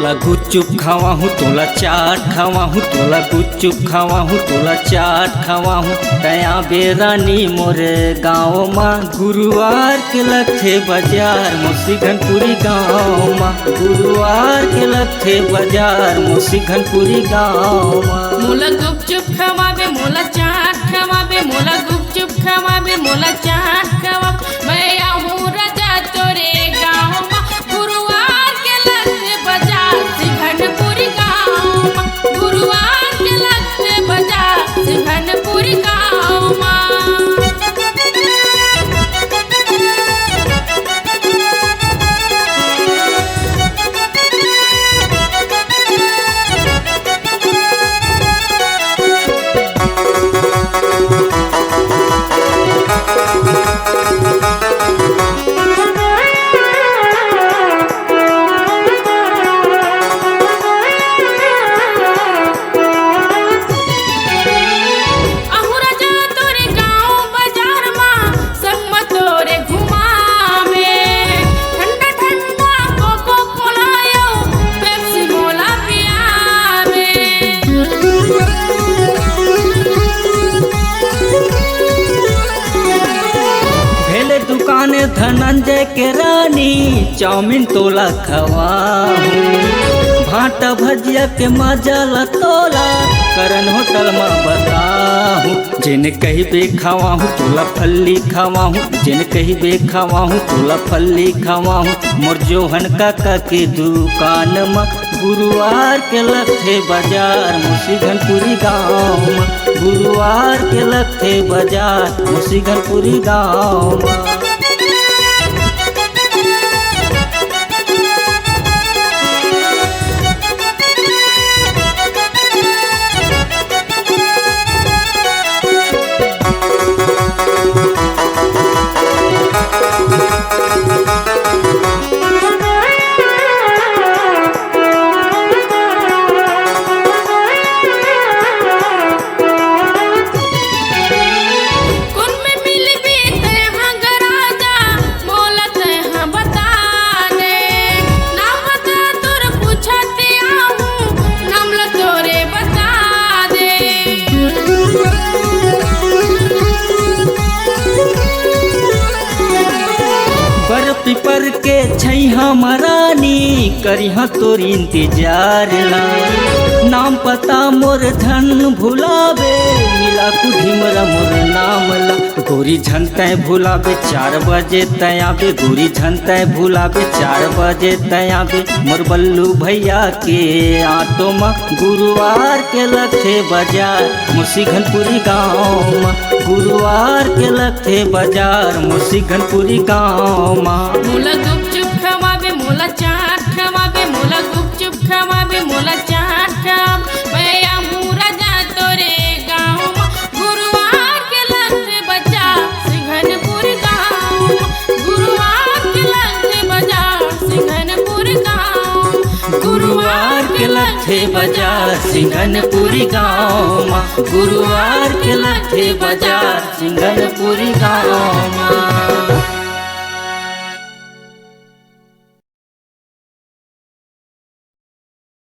तोला गुपचुप खावा हूँ, तोला चाट खावा हूँ, तोला गुपचुप खावा हूँ, तोला चाट खावा हूँ। तया बेरानी मोरे गाँव माँ गुरुवार के लगथे बाजार मोसीघनपुरी गाँव माँ। गुरुवार के लगथे बाजार मोसीघनपुरी गाँव माँ। मोला गुपचुप खवाबे मोला चाट खवाबे, मोला गुपचुप खवाबे मोला चाट खवा। मैं आहूँ राजा तोरे गाँव माँ गुरुवार के लगथे बाजार सिंघनपुरी गाँव माँ। गुरुवार के लगथे बाजार सिंघनपुरी गाँव माँ। दुकाने धनंजय के रानी चाउमीन तोला खवाहूँ। भाटा भजिया के मजा ला तोला करण होटल में बताहूँ। जिन कहीं बे खावाहूँ तोला फल्ली खावाहूँ, जिन कहीं बे खावाहूँ तोला फल्ली खावाहूँ। मोर जोहन काका के दुकान में गुरुवार के लगथे बाजार मोसीघनपुरी गाँव में। गुरुवार के लगथे बाजार मोसीघनपुरी गाँव में। पिपर के छैहा मरानी करिहा तोर इंतजार ला। नाम पता मोर धन भुलावे मिला कुढ़िमरा मोर नाम ला। गोरी झनते भुलावे 4 बजे तयाबे, गोरी झनते भुलावे 4 बजे तयाबे। मोर बल्लू भैया के ऑटो में गुरुवार के लगथे बाजार मोसीघनपुरी गाँव में। गुरुवार के लगथे बाजार मोसीघनपुरी गाँव में। मोला गुपचुप खवाबे मोला चाट खवाबे, मोला गुपचुप खवाबे मोला चाट खवाब। मैं आहूँ राजा तोरे गाँव माँ गुरुवार के लगथे बाजार सिंघनपुरी गाँव माँ। गुरुवार के लगथे बाजार सिंघनपुरी गाँव। गुरुवार के लगथे बाजार सिंघनपुरी गाँव माँ। गुरुवार के लगथे बाजार सिंघनपुरी गाँव माँ।